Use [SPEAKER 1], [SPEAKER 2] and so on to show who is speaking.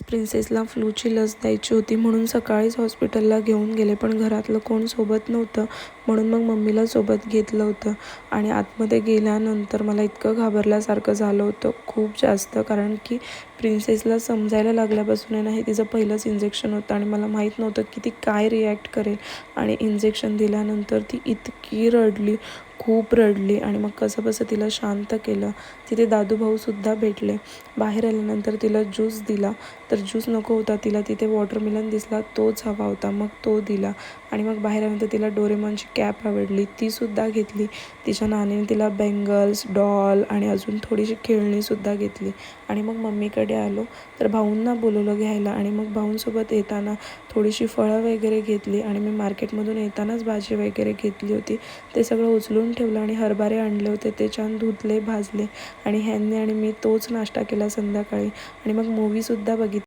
[SPEAKER 1] प्रिन्सेसला फ्लूची लस द्यायची होती म्हणून सकाळीच हॉस्पिटलला घेऊन गेले, पण घरातलं कोण सोबत नव्हतं म्हणून मग मम्मीला सोबत घेतलं होतं. आणि आतमध्ये गेल्यानंतर मला इतकं घाबरल्यासारखं झालं होतं खूप जास्त, कारण की प्रिन्सेसला समजायला लागल्यापासून आहे ना, हे तिचं पहिलंच इंजेक्शन होतं आणि मला माहीत नव्हतं की ती काय रिॲक्ट करेल. आणि इंजेक्शन दिल्यानंतर ती इतकी रडली, खूप रडली आणि मग कसंबसं तिला शांत केलं. तिथे दादूभाऊसुद्धा भेटले. बाहेर आल्यानंतर तिला ज्यूस दिला, तर ज्यूस नको होता तिला, तिथे वॉटरमेलन दिसला तोच हवा होता, मग तो दिला. आणि मग बाहेर आल्यानंतर तिला डोरेमॉनची कॅप आवडली, तीसुद्धा घेतली. तिच्या नानीने तिला बेंगल्स, डॉल आणि अजून थोडीशी खेळणीसुद्धा घेतली. आणि मग मम्मीकडे आलो तर भाऊंना बोलवलं घ्यायला आणि मग भाऊंसोबत येताना थोडीशी फळं वगैरे घेतली आणि मी मार्केटमधून येतानाच भाजी वगैरे घेतली होती. ते सगळं उचलून ठेवलं आणि हरभरे आणले होते, ते छान धुतले, भाजले आणि ह्यांनी आणि मी तोच नाश्ता केला संध्याकाळी. आणि मग मूवीसुद्धा बघितली.